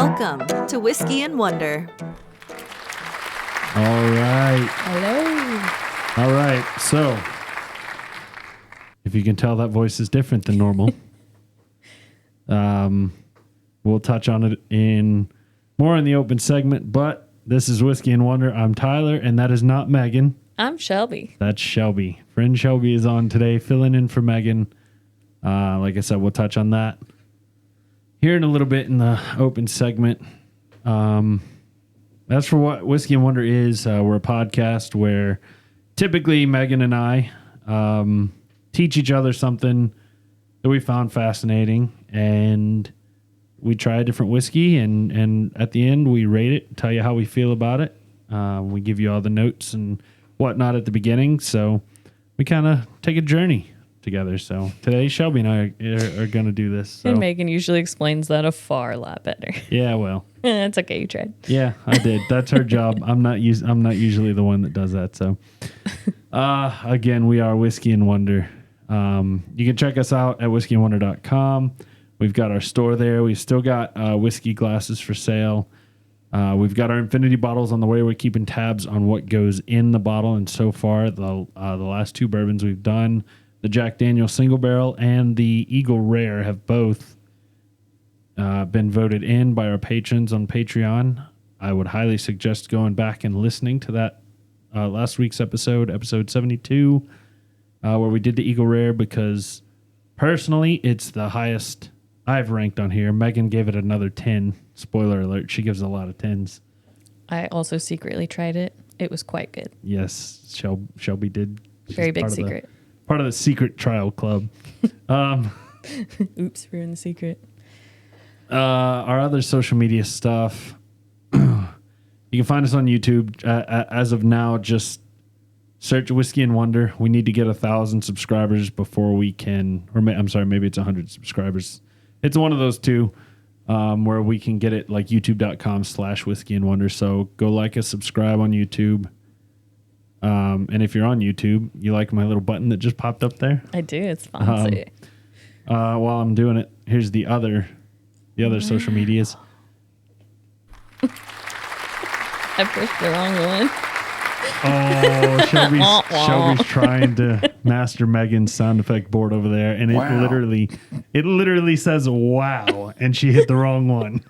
Welcome to Whiskey and Wonder. All right. Hello. All right. So, if you can tell, that voice is different than normal. We'll touch on it in more in the open segment, but this is Whiskey and Wonder. I'm Tyler, and that is not Megan. I'm Shelby. That's Shelby. Friend Shelby is on today, filling in for Megan. Like I said, we'll touch on that here in a little bit in the open segment. As for what Whiskey and Wonder is, we're a podcast where typically Megan and I teach each other something that we found fascinating, and we try a different whiskey, and at the end we rate it, tell you how we feel about it. We give you all the notes and whatnot at the beginning, so we kind of take a journey together. So today Shelby and I are going to do this. So. And Megan usually explains that a far lot better. Yeah, well. It's okay, you tried. Yeah, I did. That's her job. I'm not usually the one that does that. So again, we are Whiskey and Wonder. You can check us out at whiskeyandwonder.com. We've got our store there. We've still got whiskey glasses for sale. We've got our infinity bottles on the way. We're keeping tabs on what goes in the bottle. And so far, the last two bourbons we've done, the Jack Daniel's Single Barrel and the Eagle Rare, have both been voted in by our patrons on Patreon. I would highly suggest going back and listening to that last week's episode 72, where we did the Eagle Rare, because personally, it's the highest I've ranked on here. Megan gave it another 10. Spoiler alert, she gives a lot of 10s. I also secretly tried it. It was quite good. Yes, Shelby did. She's Very big secret. Part of the secret trial club. Oops, ruined the secret. Our other social media stuff. You can find us on YouTube. As of now, just search Whiskey and Wonder. We need to get 1,000 subscribers before we can, maybe it's 100 subscribers. It's one of those two, where we can get it, like youtube.com/Whiskey and Wonder. So go like us, subscribe on YouTube. And if you're on YouTube, you like my little button that just popped up there? I do. It's fancy. While I'm doing it, here's the other social medias. I pushed the wrong one. Oh, Shelby's trying to master Megan's sound effect board over there, and it literally says "wow," and she hit the wrong one.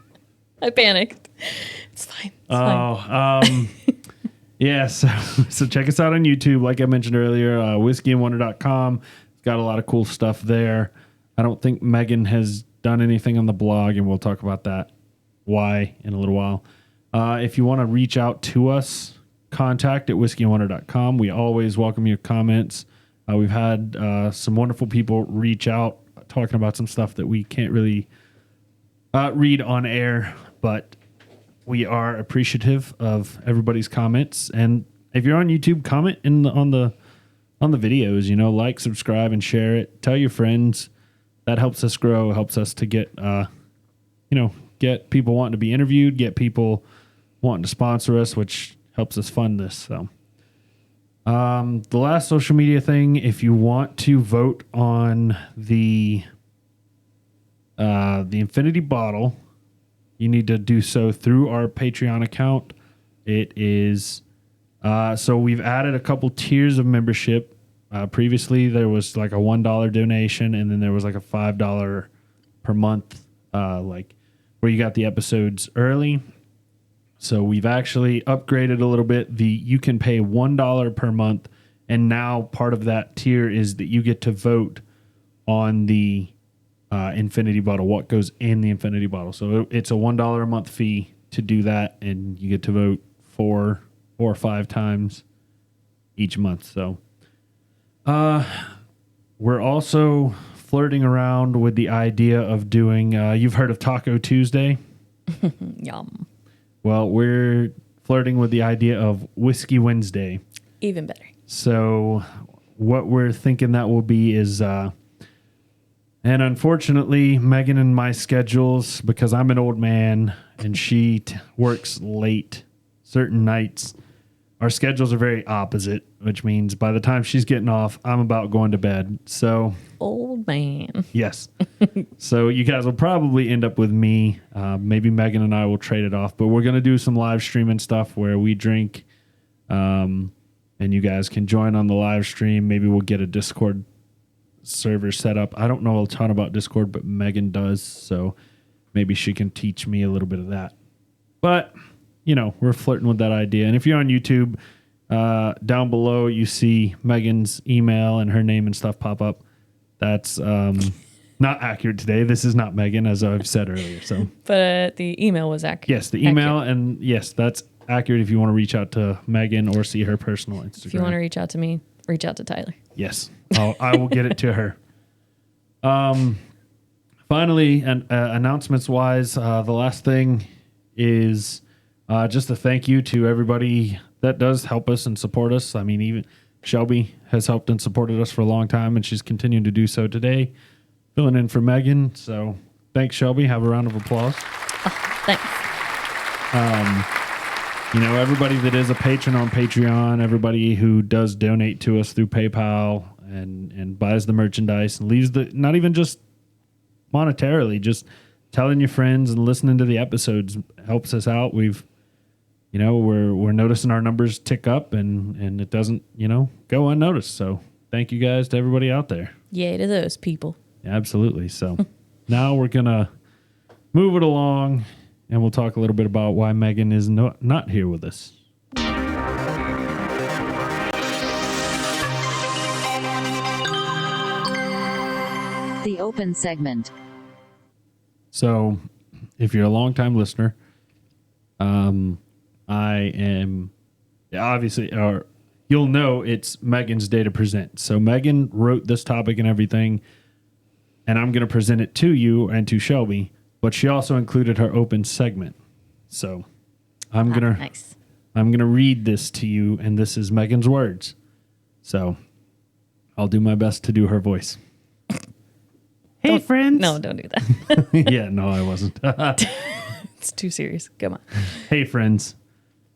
I panicked. It's fine. It's fine. Yeah. So check us out on YouTube, like I mentioned earlier. Whiskeyandwonder.com. It's got a lot of cool stuff there. I don't think Megan has done anything on the blog, and we'll talk about that why in a little while. If you want to reach out to us, contact at whiskeyandwonder.com. We always welcome your comments. We've had some wonderful people reach out talking about some stuff that we can't really read on air, but we are appreciative of everybody's comments. And if you're on YouTube, comment on the videos. Like, subscribe, and share it. Tell your friends. That helps us grow. Helps us to get get people wanting to be interviewed, get people wanting to sponsor us, which helps us fund this. So, the last social media thing, if you want to vote on the infinity bottle, you need to do so through our Patreon account. It is so we've added a couple tiers of membership. Previously, there was like a $1 donation, and then there was like a $5 per month, like where you got the episodes early. So we've actually upgraded a little bit. You can pay $1 per month, and now part of that tier is that you get to vote on the infinity bottle, what goes in the infinity bottle. So it's a $1 a month fee to do that, and you get to vote 4 or 5 times each month. So we're also flirting around with the idea of doing, you've heard of Taco Tuesday? Yum. Well, we're flirting with the idea of Whiskey Wednesday. Even better. So what we're thinking that will be is, and unfortunately, Megan and my schedules, because I'm an old man and she works late certain nights, our schedules are very opposite, which means by the time she's getting off, I'm about going to bed. So, Old man. yes. So you guys will probably end up with me. Maybe Megan and I will trade it off, but we're going to do some live streaming stuff where we drink, and you guys can join on the live stream. Maybe we'll get a Discord server set up. I don't know a ton about Discord, but Megan does. So maybe she can teach me a little bit of that. But we're flirting with that idea. And if you're on YouTube, down below, you see Megan's email and her name and stuff pop up. That's not accurate today. This is not Megan, as I've said earlier. So, But the email was accurate. yes, the email. And yes, that's accurate if you want to reach out to Megan or see her personal Instagram. If you want to reach out to me, reach out to Tyler. Yes, I will get it to her. Finally, and announcements-wise, the last thing is just a thank you to everybody that does help us and support us. I mean, even Shelby has helped and supported us for a long time, and she's continuing to do so today, filling in for Megan. So thanks, Shelby. Have a round of applause. Thanks. Everybody that is a patron on Patreon, everybody who does donate to us through PayPal and buys the merchandise and leaves not even just monetarily, just telling your friends and listening to the episodes helps us out. We're noticing our numbers tick up and it doesn't, go unnoticed. So thank you guys to everybody out there. Yay to those people. Absolutely. So now we're going to move it along and we'll talk a little bit about why Megan is not here with us. The open segment. So, if you're a longtime listener, I am obviously, or you'll know it's Megan's day to present. So Megan wrote this topic and everything, and I'm going to present it to you and to Shelby. But she also included her open segment. So I'm gonna read this to you, and this is Megan's words. So I'll do my best to do her voice. Hey, friends. No, don't do that. Yeah, no, I wasn't. It's too serious. Come on. Hey, friends.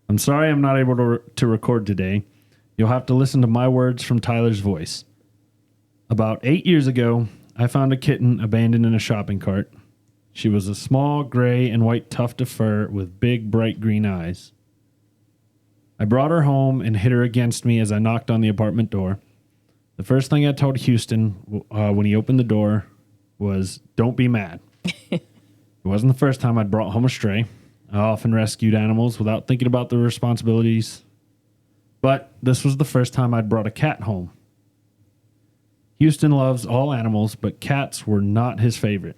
I'm sorry I'm not able to record today. You'll have to listen to my words from Tyler's voice. About 8 years ago, I found a kitten abandoned in a shopping cart. She was a small gray and white tuft of fur with big, bright green eyes. I brought her home and hid her against me as I knocked on the apartment door. The first thing I told Houston when he opened the door was, "Don't be mad." It wasn't the first time I'd brought home a stray. I often rescued animals without thinking about the responsibilities. But this was the first time I'd brought a cat home. Houston loves all animals, but cats were not his favorite.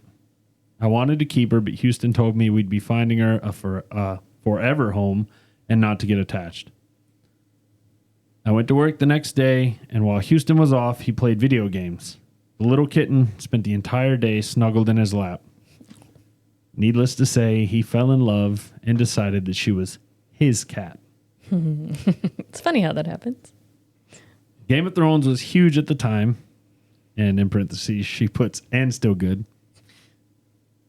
I wanted to keep her, but Houston told me we'd be finding her a forever home and not to get attached. I went to work the next day, and while Houston was off, he played video games. The little kitten spent the entire day snuggled in his lap. Needless to say, he fell in love and decided that she was his cat. It's funny how that happens. Game of Thrones was huge at the time, and in parentheses, she puts, and still good.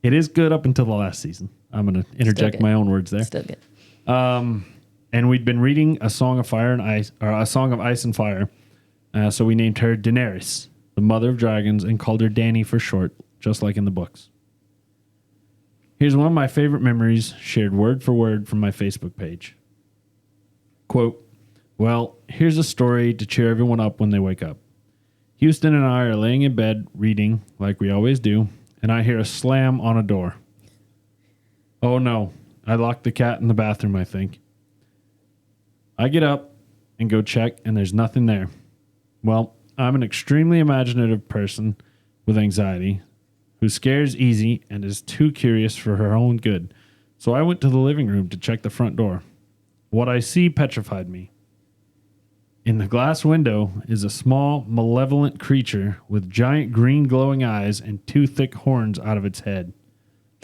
It is good up until the last season. I'm going to interject my own words there. Still good. And we'd been reading A Song of Fire and Ice, or A Song of Ice and Fire. So we named her Daenerys, the mother of dragons, and called her Dany for short, just like in the books. Here's one of my favorite memories, shared word for word from my Facebook page. Quote, "Well, here's a story to cheer everyone up when they wake up. Houston and I are laying in bed reading, like we always do, and I hear a slam on a door. Oh no, I locked the cat in the bathroom, I think. I get up and go check, and there's nothing there. Well, I'm an extremely imaginative person with anxiety who scares easy and is too curious for her own good. So I went to the living room to check the front door. What I see petrified me. In the glass window is a small, malevolent creature with giant green glowing eyes and two thick horns out of its head.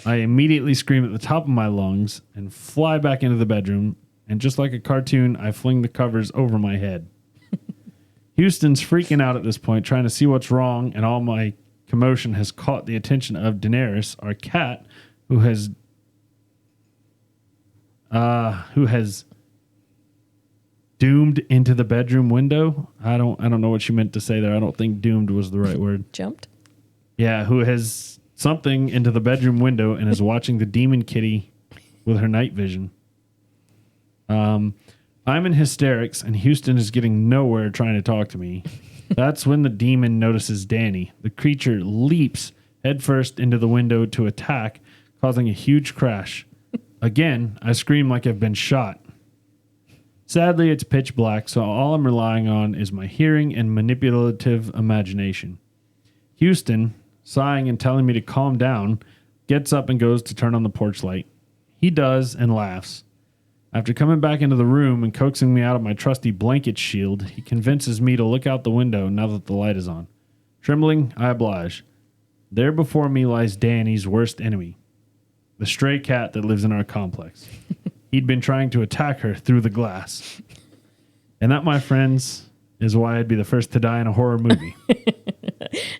I immediately scream at the top of my lungs and fly back into the bedroom, and just like a cartoon, I fling the covers over my head. Houston's freaking out at this point, trying to see what's wrong, and all my commotion has caught the attention of Daenerys, our cat, who has doomed into the bedroom window. I don't know what she meant to say there. I don't think doomed was the right word. Jumped? Yeah, who has something into the bedroom window and is watching the demon kitty with her night vision. I'm in hysterics, and Houston is getting nowhere trying to talk to me. That's when the demon notices Danny. The creature leaps headfirst into the window to attack, causing a huge crash. Again, I scream like I've been shot. Sadly, it's pitch black, so all I'm relying on is my hearing and manipulative imagination. Houston, sighing and telling me to calm down, gets up and goes to turn on the porch light. He does and laughs. After coming back into the room and coaxing me out of my trusty blanket shield, he convinces me to look out the window now that the light is on. Trembling, I oblige. There before me lies Danny's worst enemy, the stray cat that lives in our complex. He'd been trying to attack her through the glass. And that, my friends, is why I'd be the first to die in a horror movie.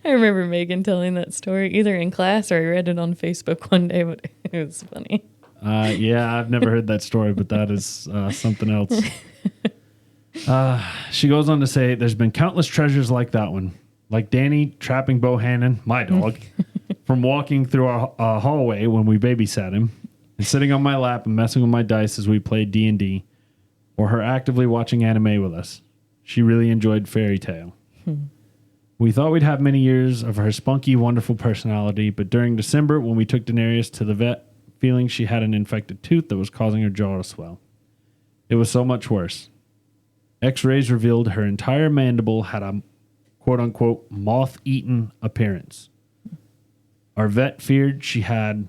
I remember Megan telling that story either in class or I read it on Facebook one day, but it was funny. Yeah, I've never heard that story, but that is something else. She goes on to say, there's been countless treasures like that one. Like Danny trapping Bohannon, my dog, from walking through our hallway when we babysat him, and sitting on my lap and messing with my dice as we played D&D, or her actively watching anime with us. She really enjoyed Fairy Tale. We thought we'd have many years of her spunky, wonderful personality, but during December, when we took Daenerys to the vet, feeling she had an infected tooth that was causing her jaw to swell. It was so much worse. X-rays revealed her entire mandible had a quote-unquote moth-eaten appearance. Our vet feared she had,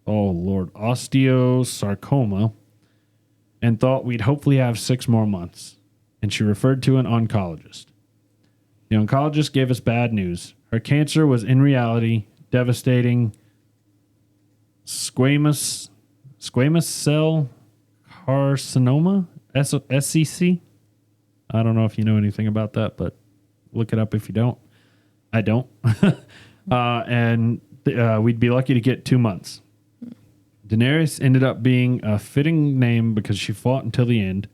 osteosarcoma, and thought we'd hopefully have 6 more months, and she referred to an oncologist. The oncologist gave us bad news. Her cancer was in reality devastating squamous cell carcinoma, SCC. I don't know if you know anything about that, but look it up if you don't. I don't. We'd be lucky to get 2 months. Daenerys ended up being a fitting name because she fought until the end.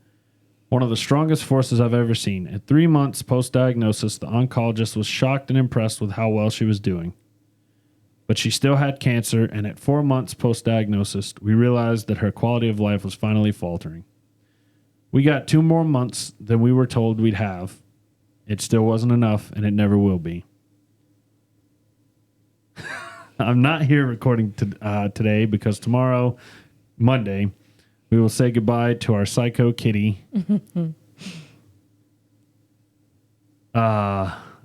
One of the strongest forces I've ever seen. At 3 months post-diagnosis, the oncologist was shocked and impressed with how well she was doing. But she still had cancer, and at 4 months post-diagnosis, we realized that her quality of life was finally faltering. We got 2 more months than we were told we'd have. It still wasn't enough, and it never will be. I'm not here recording today because tomorrow, Monday, we will say goodbye to our psycho kitty.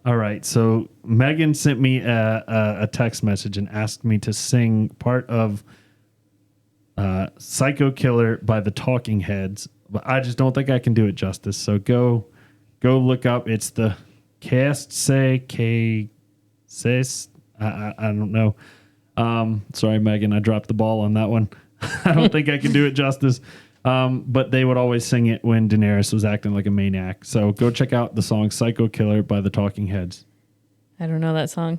All right, so Megan sent me a text message and asked me to sing part of Psycho Killer by the Talking Heads, but I just don't think I can do it justice. So go look up. It's the cast say I don't know. Sorry, Megan, I dropped the ball on that one. I don't think I can do it justice. But they would always sing it when Daenerys was acting like a maniac. So go check out the song Psycho Killer by the Talking Heads. I don't know that song.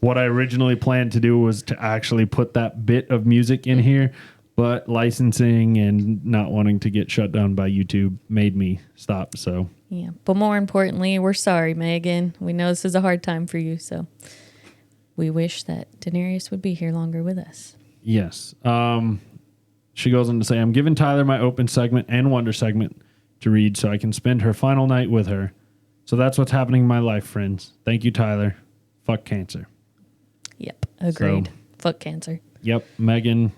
What I originally planned to do was to actually put that bit of music in here, but licensing and not wanting to get shut down by YouTube made me stop. So Yeah, but more importantly, we're sorry, Megan. We know this is a hard time for you, so we wish that Daenerys would be here longer with us. Yes. She goes on to say, I'm giving Tyler my open segment and wonder segment to read so I can spend her final night with her. So that's what's happening in my life, friends. Thank you, Tyler. Fuck cancer. Yep, agreed. So, fuck cancer. Yep, Megan,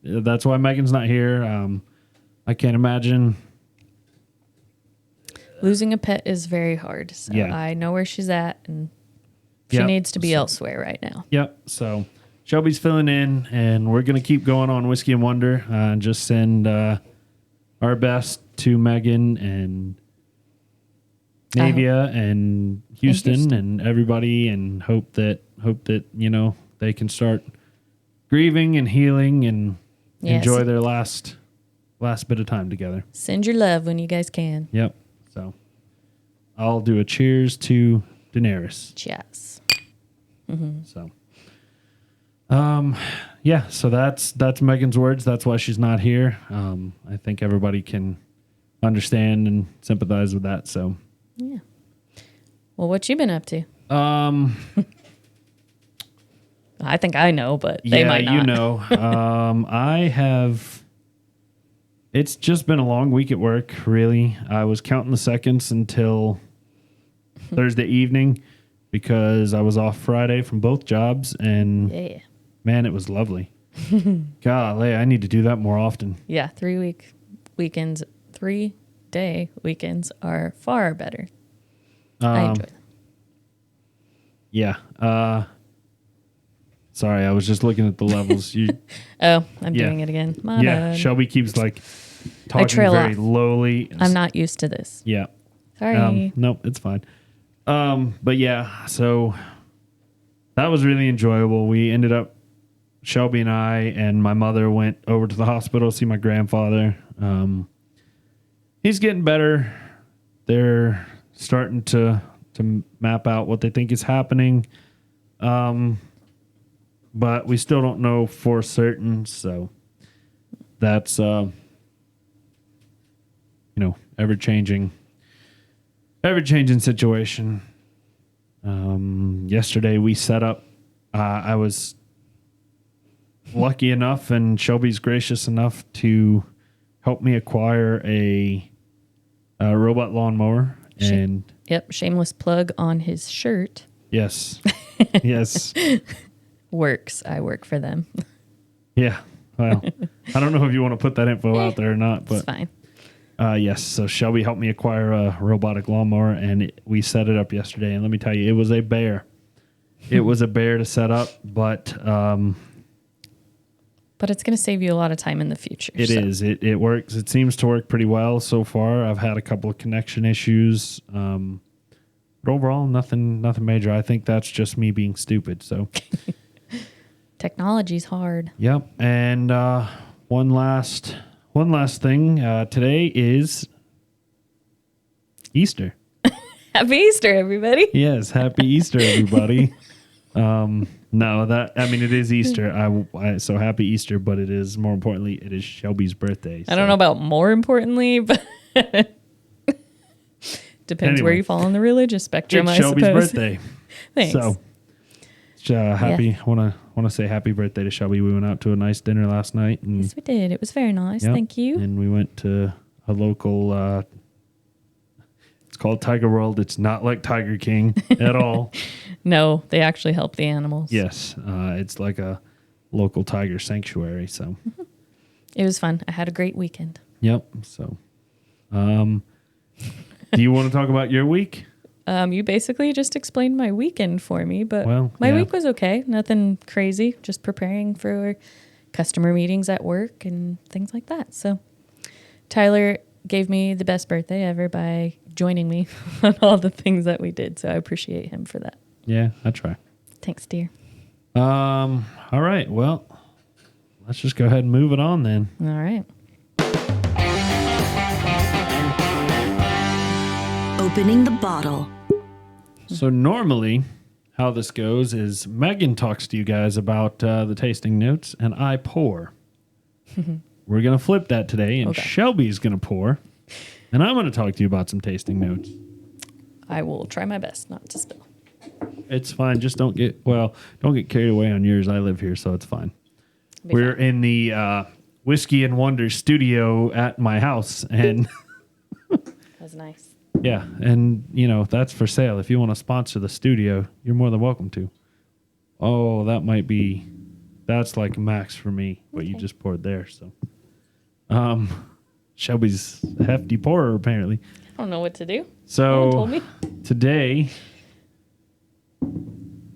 that's why Megan's not here. I can't imagine. Losing a pet is very hard. So Yeah. I know where she's at, and she needs to be elsewhere right now. Yep, so Shelby's filling in, and we're going to keep going on Whiskey and Wonder and just send our best to Megan and Navia and Houston and everybody, and hope that they can start grieving and healing and enjoy their last bit of time together. Send your love when you guys can. Yep. So I'll do a cheers to Daenerys. Cheers. So, Yeah, so that's Megan's words. That's why she's not here. I think everybody can understand and sympathize with that. So, Yeah. Well, what you been up to? I think I know, but they might not. you know, I have. It's just been a long week at work. Really, I was counting the seconds until Thursday evening because I was off Friday from both jobs, and Yeah. man, it was lovely. Golly, I need to do that more often. Yeah, 3-day weekends are far better. I enjoy them. Yeah. Sorry, I was just looking at the levels. You, Oh, I'm yeah. doing it again. My yeah. bad. Shelby keeps like talking trail very off. lowly. I'm not used to this. Yeah. Sorry. Nope, it's fine. But yeah, so that was really enjoyable. We ended up, Shelby and I and my mother went over to the hospital to see my grandfather. He's getting better. They're starting to map out what they think is happening. But we still don't know for certain. So that's, ever changing situation. Yesterday we set up, I was lucky enough and Shelby's gracious enough to help me acquire a robot lawnmower. And Yep, shameless plug on his shirt. yes, yes. Works. I work for them. Yeah. Well, I don't know if you want to put that info out there or not, but It's fine. yes. So Shelby helped me acquire a robotic lawnmower, and we set it up yesterday. And let me tell you, it was a bear. It was a bear to set up, but But it's going to save you a lot of time in the future. it is. It works. It seems to work pretty well so far. I've had a couple of connection issues, but overall, nothing major. I think that's just me being stupid. So. Technology's hard. Yep. And one last thing. Today is Easter. Happy Easter, everybody. Yes, happy Easter, everybody. It is Easter. So happy Easter, but it is more importantly, it is Shelby's birthday. I don't know about more importantly, but depends where Anyway. you fall on the religious spectrum, It's I Shelby's suppose. birthday. Thanks. So happy. Want to say happy birthday to Shelby. We went out to a nice dinner last night, and Yes, we did. It was very nice. yep, Thank you. And we went to a local. It's called Tiger World. It's not like Tiger King at all. No, they actually help the animals. Yes, it's like a local tiger sanctuary. So, It was fun. I had a great weekend. yep. So, do you want to talk about your week? You basically just explained my weekend for me, but Well, my yeah. week was okay. Nothing crazy. Just preparing for customer meetings at work and things like that. So Tyler gave me the best birthday ever by joining me on all the things that we did. So I appreciate him for that. Yeah, I try. Thanks, dear. All right. Well, let's just go ahead and move it on then. All right. Opening the bottle. So normally, how this goes is Megan talks to you guys about the tasting notes, and I pour. We're gonna flip that today, and Okay. Shelby's gonna pour, and I'm gonna talk to you about some tasting notes. I will try my best not to spill. It's fine. Just don't get carried away on yours. I live here, so it's fine. We're in the Whiskey and Wonder studio at my house, and That was nice. yeah, and that's for sale. If you want to sponsor the studio, you're more than welcome to. Oh, that's like max for me. What you just poured there. So, Shelby's a hefty pourer apparently. I don't know what to do. No one So told me. today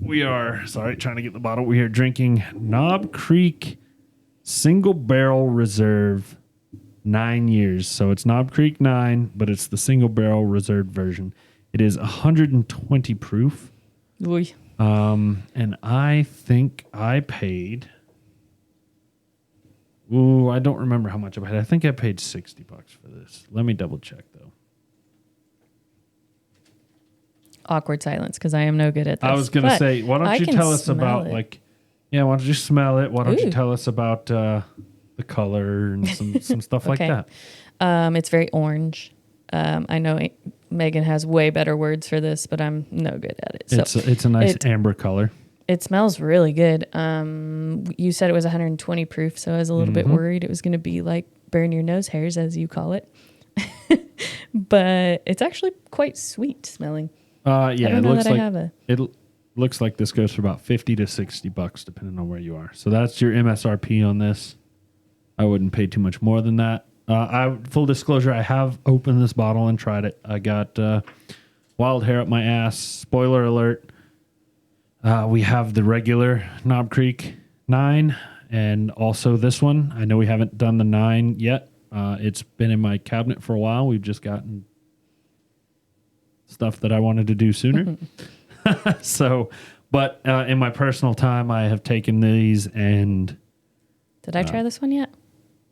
we are trying to get the bottle. We are drinking Knob Creek Single Barrel Reserve 9 years. So it's Knob Creek 9, but it's the Single Barrel Reserve version. It is 120 proof. Oy. And I think I paid. Ooh, I don't remember how much I paid. I think I paid $60 for this. Let me double check though. Awkward silence because I am no good at this. I was going to But say, why I don't you can tell us smell about it. like Yeah, why don't you smell it? Why don't you Ooh. tell us about the color and some stuff like Okay. that? It's very orange. I know Megan has way better words for this, but I'm no good at it. So It's a nice it- amber color. It smells really good. You said it was 120 proof, so I was a little bit worried it was going to be like burn your nose hairs, as you call it. But it's actually quite sweet smelling. Yeah, I don't it know looks that like I have a. it looks like this goes for about $50 to $60 depending on where you are. So that's your MSRP on this. I wouldn't pay too much more than that. Full disclosure, I have opened this bottle and tried it. I got wild hair up my ass. Spoiler alert. We have the regular Knob Creek 9 and also this one. I know we haven't done the 9 yet. It's been in my cabinet for a while. We've just gotten stuff that I wanted to do sooner. So, but in my personal time, I have taken these and Did I try this one yet?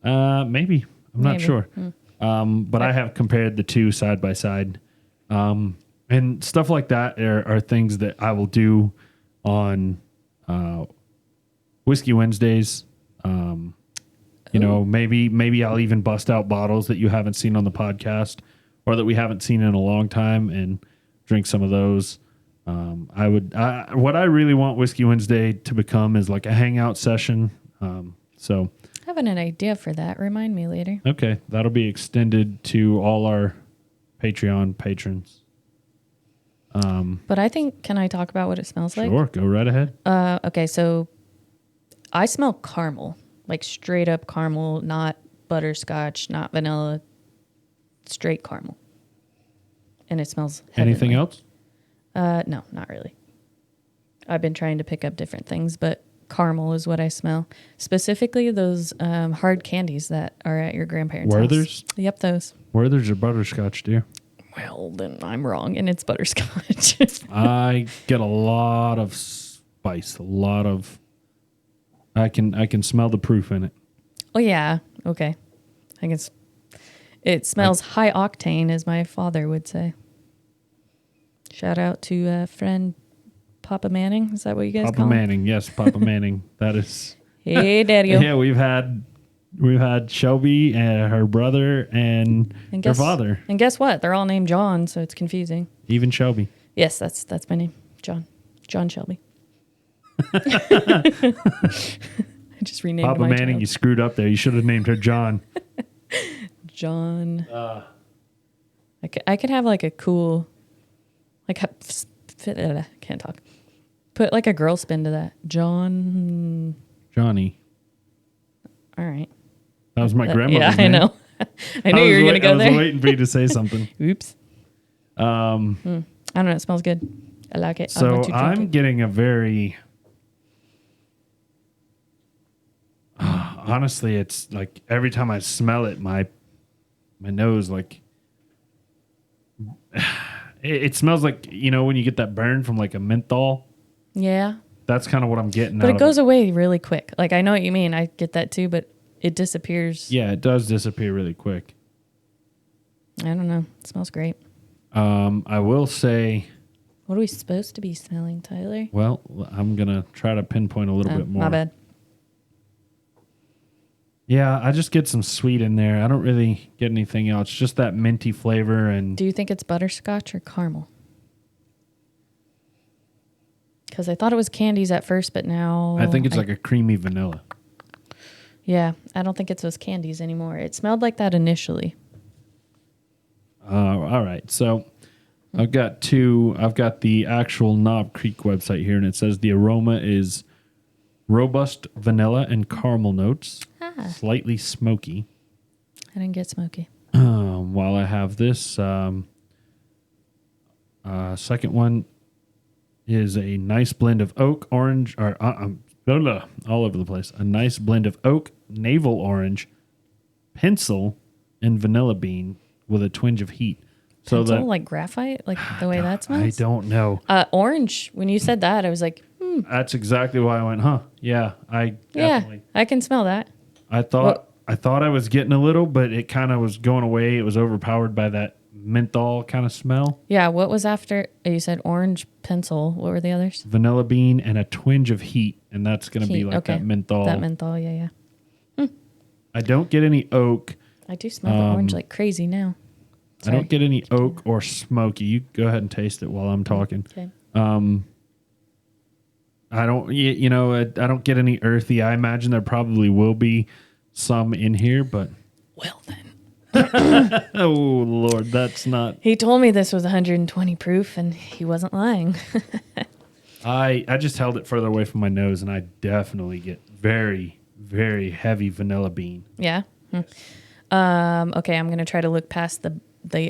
maybe. I'm not Maybe. sure. But I have compared the two side by side. And stuff like that are things that I will do on Whiskey Wednesdays. You know, maybe I'll even bust out bottles that you haven't seen on the podcast or that we haven't seen in a long time and drink some of those. What I really want Whiskey Wednesday to become is like a hangout session. So I have an idea for that. Remind me later. okay, that'll be extended to all our Patreon patrons. But I think, can I talk about what it smells like? Sure, go right ahead. Okay, so I smell caramel, like straight up caramel, not butterscotch, not vanilla, straight caramel. And it smells Anything heavenly. else? No, not really. I've been trying to pick up different things, but caramel is what I smell. Specifically those hard candies that are at your grandparents' house. Werther's? Yep, those. Werther's or butterscotch, dear? Well, then I'm wrong, and it's butterscotch. I get a lot of spice, a lot of. I can smell the proof in it. Oh yeah, okay. I guess it smells high octane, as my father would say. Shout out to friend Papa Manning. Is that what you guys Papa call him? Manning, yes, Papa Manning. That is. Hey, Daddy. Yeah, we've had Shelby and her brother and her father, And guess what? They're all named John, so it's confusing. even Shelby. Yes, that's my name, John. John Shelby. I just renamed Papa my Manning, child. you screwed up there. You should have named her John. John. I could have like a cool, like can't talk. Put like a girl spin to that. John. Johnny. All right. That was my Yeah, grandmother's I name. know. I knew you were gonna go I there. was waiting for you to say something. Oops. I don't know. It smells good. I like it. So want to drink I'm it. getting a very. Honestly, it's like every time I smell it, my nose like. It smells like, you know, when you get that burn from like a menthol. Yeah, That's kind of what I'm getting. but out it of goes away really quick. Like I know what you mean. I get that too, but it disappears. Yeah, it does disappear really quick. I don't know. It smells great. I will say, What are we supposed to be smelling, Tyler? well, I'm gonna try to pinpoint a little bit more. My bad. Yeah, I just get some sweet in there. I don't really get anything else. Just that minty flavor and Do you think it's butterscotch or caramel? Because I thought it was candies at first, but now I think it's like a creamy vanilla. Yeah, I don't think it's those candies anymore. It smelled like that initially. All right, so I've got the actual Knob Creek website here, and it says the aroma is robust vanilla and caramel notes, slightly smoky. I didn't get smoky. While I have this, second one is a nice blend of oak, orange, or all over the place. A nice blend of oak, navel orange, pencil, and vanilla bean with a twinge of heat. So Pencil, that like graphite, like the way that smells. I don't know. Orange. When you said that, I was like, That's exactly why I went, huh? Yeah, I definitely. yeah, I can smell that. I thought I was getting a little, but it kind of was going away. It was overpowered by that menthol kind of smell. Yeah, what was after? You said orange pencil. What were the others? Vanilla bean and a twinge of heat, and that's going to be Heat, like okay. that menthol. That menthol, yeah. I don't get any oak. I do smell the orange like crazy now. I don't get any oak or smoky. You go ahead and taste it while I'm talking. Okay. I don't, I don't get any earthy. I imagine there probably will be some in here, but Well then. oh Lord, that's not. He told me this was 120 proof, and he wasn't lying. I just held it further away from my nose, and I definitely get very, very heavy vanilla bean. Yeah. Okay, I'm gonna try to look past the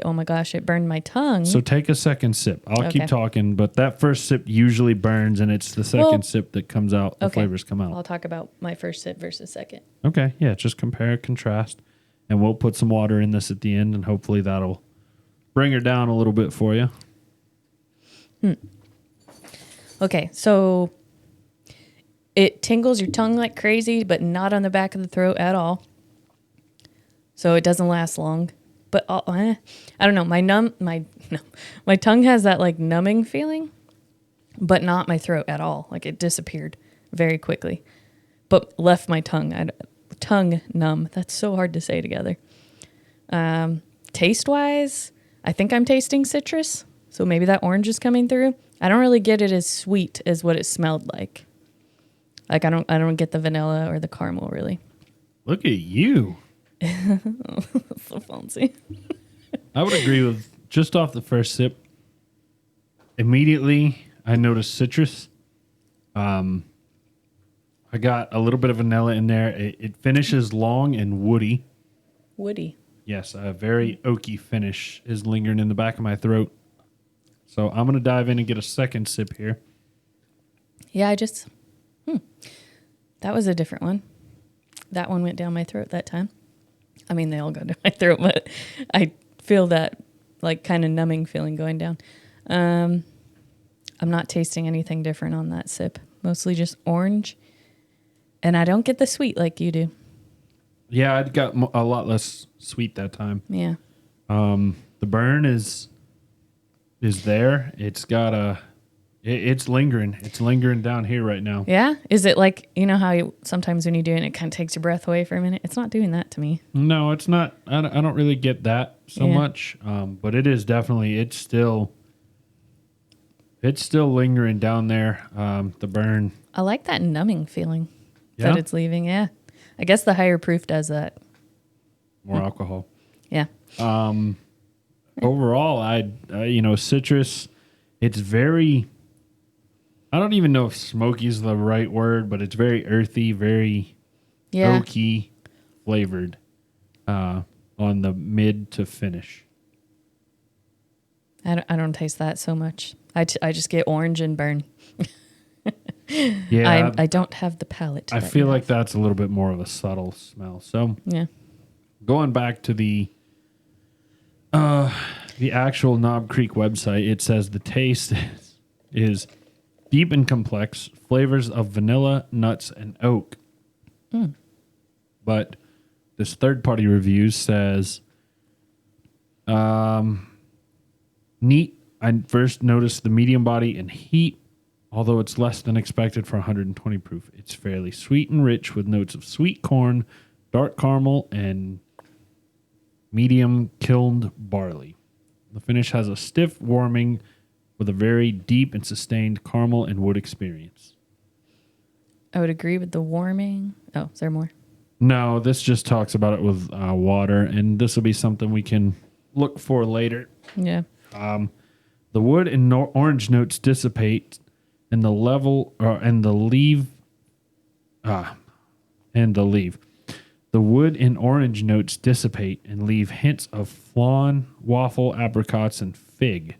oh my gosh, it burned my tongue. So take a second sip. I'll Okay. keep talking, but that first sip usually burns, and it's the second sip that comes out. The flavors come out. I'll talk about my first sip versus second. Okay, yeah, just compare, contrast, and we'll put some water in this at the end, and hopefully that'll bring her down a little bit for you. Okay, so it tingles your tongue like crazy, but not on the back of the throat at all. So it doesn't last long. But I don't know. My tongue has that like numbing feeling, but not my throat at all. Like it disappeared very quickly, but left my tongue numb. That's so hard to say together. Taste wise, I think I'm tasting citrus, so maybe that orange is coming through. I don't really get it as sweet as what it smelled like. Like I don't get the vanilla or the caramel really. Look at you. So fancy. I would agree with just off the first sip. Immediately, I noticed citrus. I got a little bit of vanilla in there. It finishes long and woody. Woody. Yes, a very oaky finish is lingering in the back of my throat. So I'm going to dive in and get a second sip here. Yeah, that was a different one. That one went down my throat that time. I mean, they all go down my throat, but I feel that like kind of numbing feeling going down. I'm not tasting anything different on that sip. Mostly just orange. And I don't get the sweet like you do. Yeah, I got a lot less sweet that time. Yeah. The burn is there. It's got it's lingering. It's lingering down here right now. Yeah? Is it like, you know how sometimes when you do it, it kind of takes your breath away for a minute? It's not doing that to me. No, it's not. I don't really get that so much. But it is definitely, it's still lingering down there. The burn. I like that numbing feeling Yeah? that it's leaving. Yeah. I guess the higher proof does that. More alcohol. Yeah. Overall, citrus, it's very, I don't even know if smoky is the right word, but it's very earthy, very oaky flavored on the mid to finish. I don't taste that so much. I just get orange and burn. Yeah. I don't have the palate. I feel like that's a little bit more of a subtle smell. So yeah. going back to the actual Knob Creek website, it says the taste is deep and complex, flavors of vanilla, nuts, and oak. But this third-party review says, neat. I first noticed the medium body and heat, although it's less than expected for 120 proof. It's fairly sweet and rich with notes of sweet corn, dark caramel, and medium kilned barley. The finish has a stiff warming with a very deep and sustained caramel and wood experience. I would agree with the warming. Oh, is there more? No, this just talks about it with water, and this will be something we can look for later. Yeah. The wood and orange notes dissipate, and the leaf. The wood and orange notes dissipate and leave hints of flan, waffle, apricots, and fig.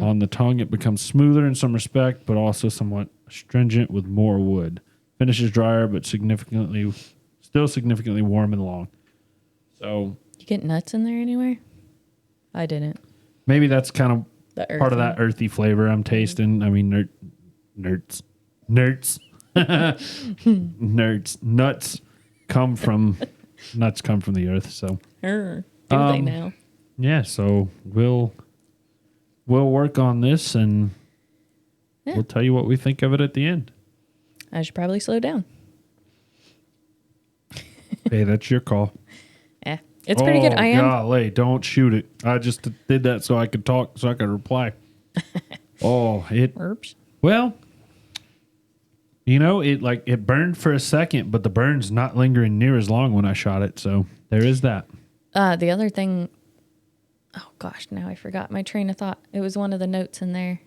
On the tongue, it becomes smoother in some respect, but also somewhat astringent with more wood. Finish is drier, but still significantly warm and long. So You get nuts in there anywhere? I didn't. maybe that's kind of The part of that earthy flavor I'm tasting. I mean, nuts come from the earth. So Do they now? Yeah, so we'll work on this and we'll tell you what we think of it at the end. I should probably slow down. Hey, that's your call. Yeah, it's pretty good. I am. Golly, don't shoot it. I just did that so I could talk, so I could reply. Oops. Well, it burned for a second, but the burn's not lingering near as long when I shot it. So there is that. The other thing, oh gosh, now I forgot my train of thought. It was one of the notes in there.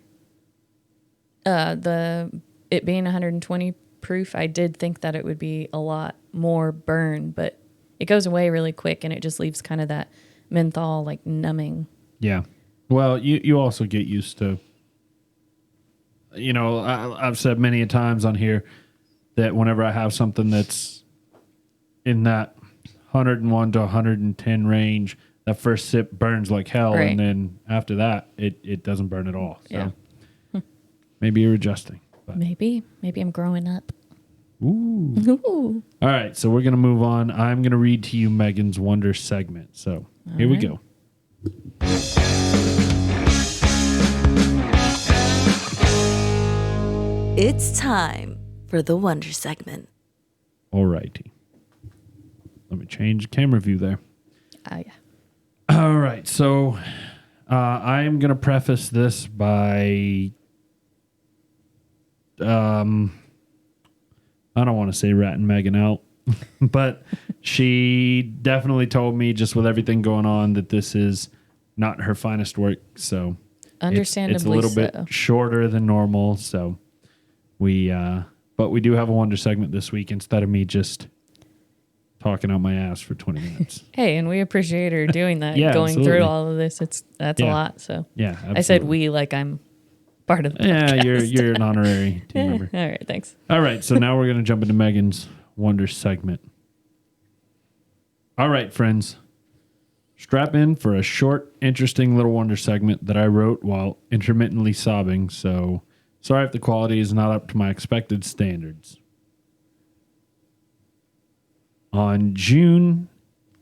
It being 120 proof, I did think that it would be a lot more burn, but it goes away really quick and it just leaves kind of that menthol like numbing. Yeah. Well, you also get used to, I've said many a times on here that whenever I have something that's in that 101 to 110 range, that first sip burns like hell. Right. And then after that, it doesn't burn at all. So Yeah. maybe you're adjusting. But. Maybe I'm growing up. Ooh. Ooh. All right. So we're going to move on. I'm going to read to you Megan's Wonder segment. So here we go. It's time for the Wonder segment. All righty. Let me change the camera view there. Yeah. All right. So I'm going to preface this by, I don't want to say ratting Megan out, but she definitely told me, just with everything going on, that this is not her finest work. So Understandably it's a little so. bit shorter than normal. So but we do have a Wonder segment this week instead of me just talking out my ass for 20 minutes. Hey, and we appreciate her doing that, Yeah, going absolutely. through all of this. That's a lot. So Yeah, absolutely. I said we like I'm part of the podcast. You're an honorary team member. All right, thanks. All right, so now we're going to jump into Megan's Wonder segment. All right, friends. Strap in for a short, interesting little Wonder segment that I wrote while intermittently sobbing, so sorry if the quality is not up to my expected standards. On June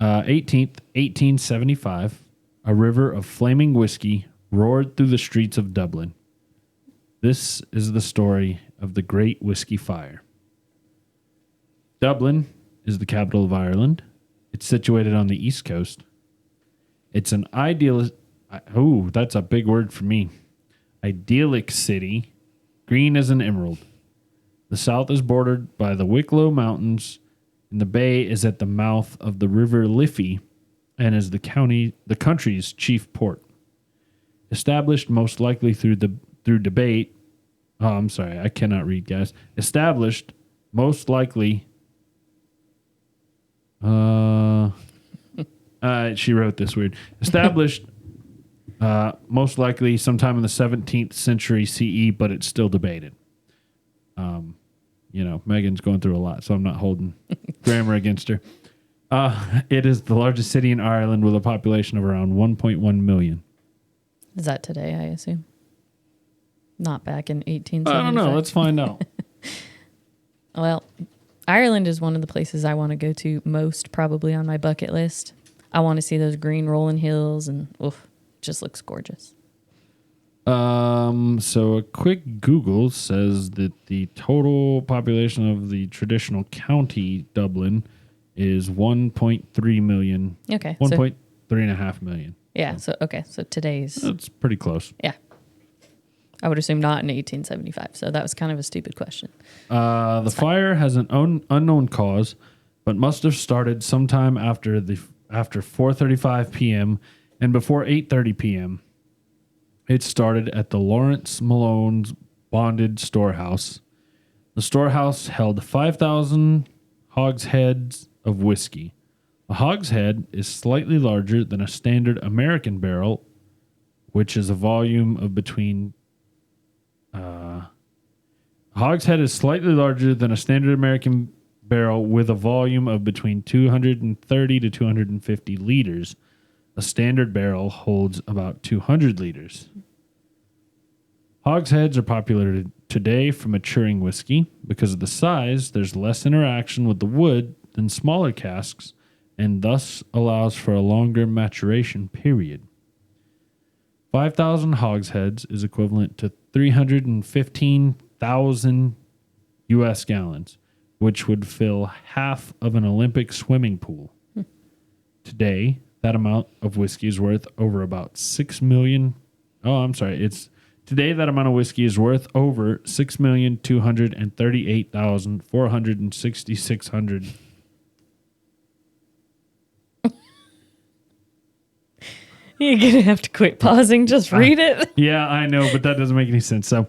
18th, 1875, a river of flaming whiskey roared through the streets of Dublin. This is the story of the Great Whiskey Fire. Dublin is the capital of Ireland. It's situated on the east coast. It's an that's a big word for me. Idyllic city, green as an emerald. The south is bordered by the Wicklow Mountains, and the bay is at the mouth of the River Liffey and is the country's chief port. Established most likely through debate. Oh, I'm sorry, I cannot read, guys. Established most likely. She wrote this weird. Established most likely sometime in the 17th century CE, but it's still debated. Megan's going through a lot, so I'm not holding grammar against her. It is the largest city in Ireland with a population of around 1.1 million. Is that today, I assume? Not back in 1875. I don't know. Let's find out. Well, Ireland is one of the places I want to go to most, probably on my bucket list. I want to see those green rolling hills, and it just looks gorgeous. So a quick Google says that the total population of the traditional county Dublin is 1.3 million. Okay. 1.3.5 million. Yeah. So today's. That's pretty close. Yeah. I would assume not in 1875. So that was kind of a stupid question. The fire has an unknown cause, but must have started sometime after 4:35 p.m. and before 8:30 p.m. It started at the Lawrence Malone's bonded storehouse. The storehouse held 5,000 hogsheads of whiskey. A hogshead is slightly larger than a standard American barrel, which is a volume of between. Hogshead is slightly larger than a standard American barrel with a volume of between 230 to 250 liters. A standard barrel holds about 200 liters. Hogsheads are popular today for maturing whiskey. Because of the size, there's less interaction with the wood than smaller casks, and thus allows for a longer maturation period. 5,000 hogsheads is equivalent to 315,000 U.S. gallons, which would fill half of an Olympic swimming pool. Today, that amount of whiskey is worth over about 6 million. Oh, I'm sorry. Today that amount of whiskey is worth over 6,238,466. You're going to have to quit pausing. Just read it. Yeah, I know, but that doesn't make any sense. So,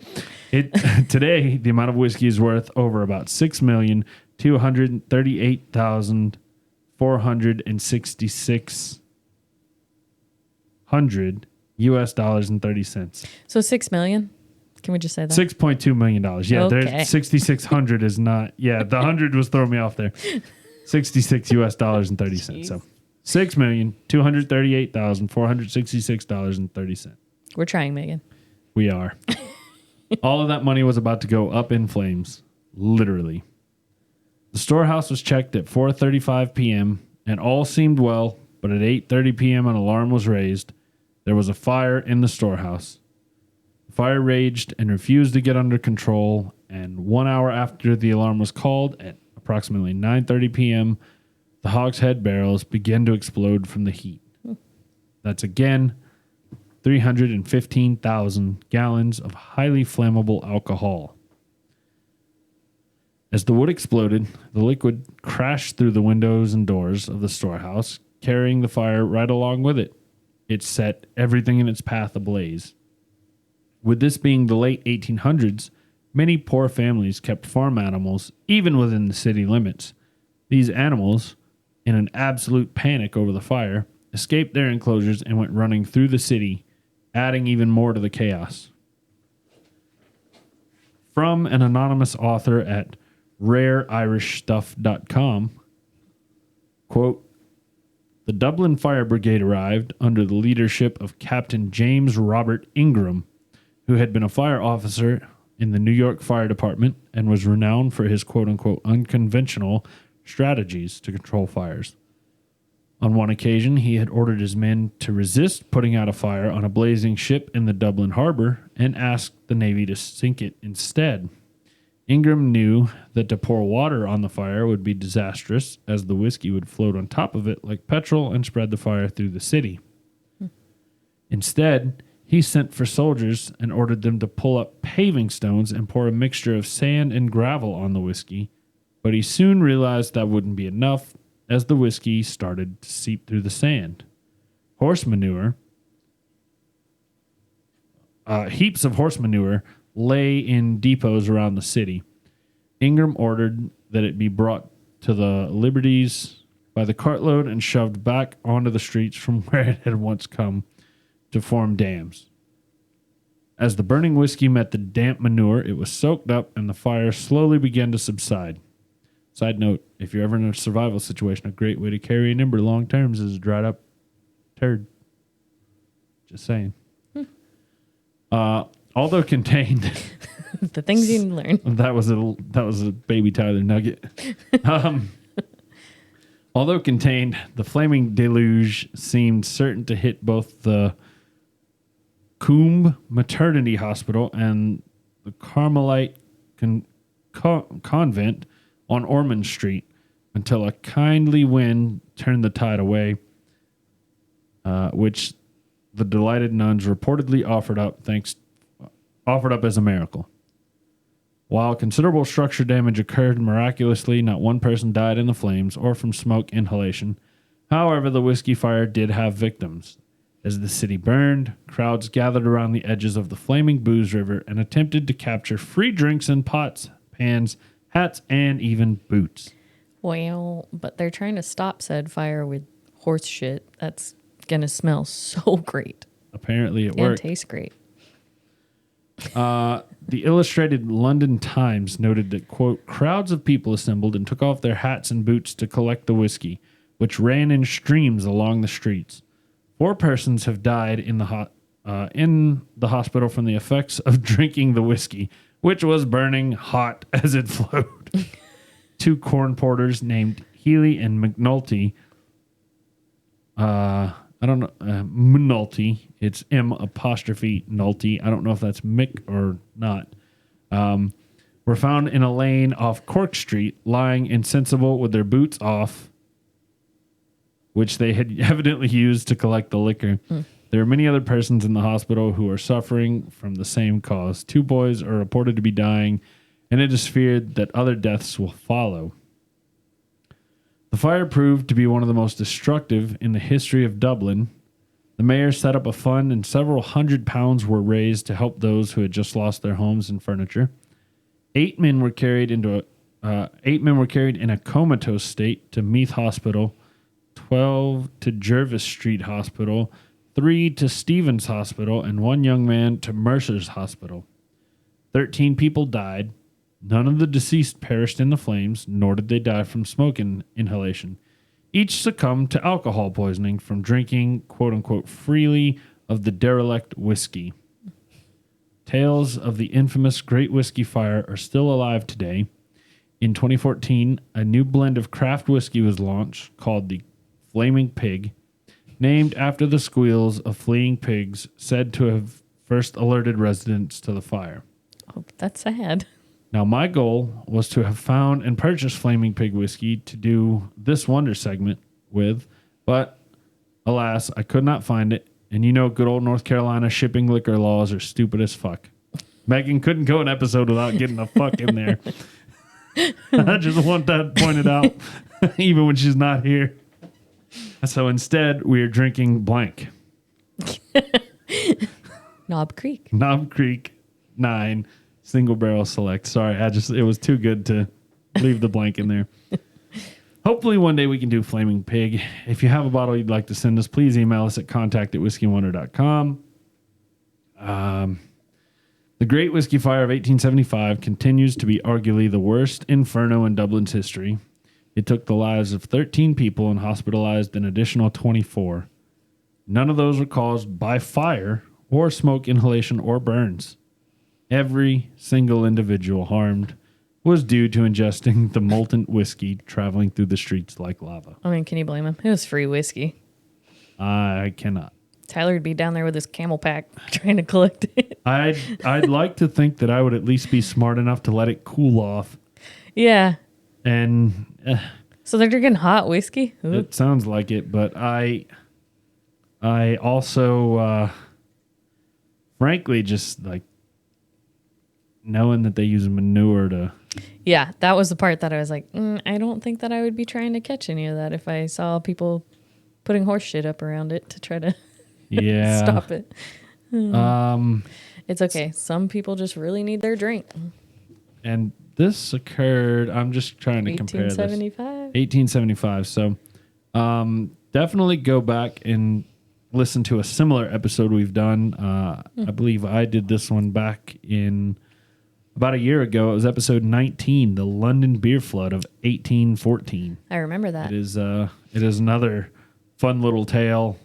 today the amount of whiskey is worth over about 6,238,466 U.S. dollars and 30 cents. So 6 million? Can we just say that? $6.2 million. Yeah, Okay. there's 6,600 is not. Yeah, the 100 was throwing me off there. 66 U.S. dollars and 30 cents. So $6,238,466.30. We're trying, Megan. We are. All of that money was about to go up in flames, literally. The storehouse was checked at 4:35 p.m. and all seemed well, but at 8:30 p.m. an alarm was raised. There was a fire in the storehouse. The fire raged and refused to get under control, and 1 hour after the alarm was called, at approximately 9:30 p.m., the hogshead barrels began to explode from the heat. That's again 315,000 gallons of highly flammable alcohol. As the wood exploded, the liquid crashed through the windows and doors of the storehouse, carrying the fire right along with it. It set everything in its path ablaze. With this being the late 1800s, many poor families kept farm animals even within the city limits. These animals, in an absolute panic over the fire, escaped their enclosures and went running through the city, adding even more to the chaos. From an anonymous author at rareirishstuff.com, quote, "The Dublin Fire Brigade arrived under the leadership of Captain James Robert Ingram, who had been a fire officer in the New York Fire Department and was renowned for his quote-unquote unconventional strategies to control fires. On one occasion, he had ordered his men to resist putting out a fire on a blazing ship in the Dublin harbor and asked the Navy to sink it instead. Ingram knew that to pour water on the fire would be disastrous, as the whiskey would float on top of it like petrol and spread the fire through the city. Instead, he sent for soldiers and ordered them to pull up paving stones and pour a mixture of sand and gravel on the whiskey, but he soon realized that wouldn't be enough, as the whiskey started to seep through the sand. Horse manure, heaps of horse manure lay in depots around the city. Ingram ordered that it be brought to the Liberties by the cartload and shoved back onto the streets from where it had once come to form dams. As the burning whiskey met the damp manure, it was soaked up and the fire slowly began to subside. Side note, if you're ever in a survival situation, a great way to carry an ember long terms is a dried up turd. Just saying. Although contained... The things you learn. That was a baby Tyler nugget. Although contained, the flaming deluge seemed certain to hit both the Coombe Maternity Hospital and the Carmelite Convent on Ormond Street until a kindly wind turned the tide away, which the delighted nuns reportedly offered up as a miracle. While considerable structure damage occurred miraculously, not one person died in the flames or from smoke inhalation. However, the whiskey fire did have victims. As the city burned, crowds gathered around the edges of the flaming booze river and attempted to capture free drinks in pots, pans, hats, and even boots. Well, but they're trying to stop said fire with horse shit. That's going to smell so great. Apparently it And worked. taste great. The Illustrated London Times noted that, quote, crowds of people assembled and took off their hats and boots to collect the whiskey, which ran in streams along the streets. 4 persons have died in the hospital from the effects of drinking the whiskey, which was burning hot as it flowed. 2 corn porters named Healy and McNulty I don't know, Nulty. It's M''Nulty. I don't know if that's Mick or not. Were found in a lane off Cork Street, lying insensible with their boots off, which they had evidently used to collect the liquor. There are many other persons in the hospital who are suffering from the same cause. 2 boys are reported to be dying, and it is feared that other deaths will follow. The fire proved to be one of the most destructive in the history of Dublin. The mayor set up a fund, and several £100 were raised to help those who had just lost their homes and furniture. 8 men were carried in a comatose state to Meath Hospital, 12 to Jervis Street Hospital, 3 to Stevens Hospital, and 1 young man to Mercer's Hospital. 13 people died. None of the deceased perished in the flames, nor did they die from smoke inhalation. Each succumbed to alcohol poisoning from drinking, quote-unquote, freely of the derelict whiskey. Tales of the infamous Great Whiskey Fire are still alive today. In 2014, a new blend of craft whiskey was launched called the Flaming Pig, named after the squeals of fleeing pigs said to have first alerted residents to the fire. Oh, that's sad. Now, my goal was to have found and purchased Flaming Pig whiskey to do this Wonder segment with, but alas, I could not find it. And you know, good old North Carolina shipping liquor laws are stupid as fuck. Megan couldn't go an episode without getting the fuck in there. I just want that pointed out, even when she's not here. So instead, we are drinking blank. Knob Creek. Knob Creek 9 single barrel select. Sorry, it was too good to leave the blank in there. Hopefully one day we can do Flaming Pig. If you have a bottle you'd like to send us, please email us at contact@whiskeyandwonder.com. The Great Whiskey Fire of 1875 continues to be arguably the worst inferno in Dublin's history. It took the lives of 13 people and hospitalized an additional 24. None of those were caused by fire or smoke inhalation or burns. Every single individual harmed was due to ingesting the molten whiskey traveling through the streets like lava. I mean, can you blame him? It was free whiskey. I cannot. Tyler would be down there with his camel pack trying to collect it. I'd like to think that I would at least be smart enough to let it cool off. Yeah. And so they're drinking hot whiskey? Ooh. It sounds like it, but I also frankly just like knowing that they use manure to... Yeah, that was the part that I was like, I don't think that I would be trying to catch any of that if I saw people putting horse shit up around it to try to stop it. It's okay. Some people just really need their drink. And this occurred, I'm just trying to compare this. 1875. So definitely go back and listen to a similar episode we've done. I believe I did this one back in... about a year ago. It was episode 19, the London beer flood of 1814. I remember that. It is another fun little tale.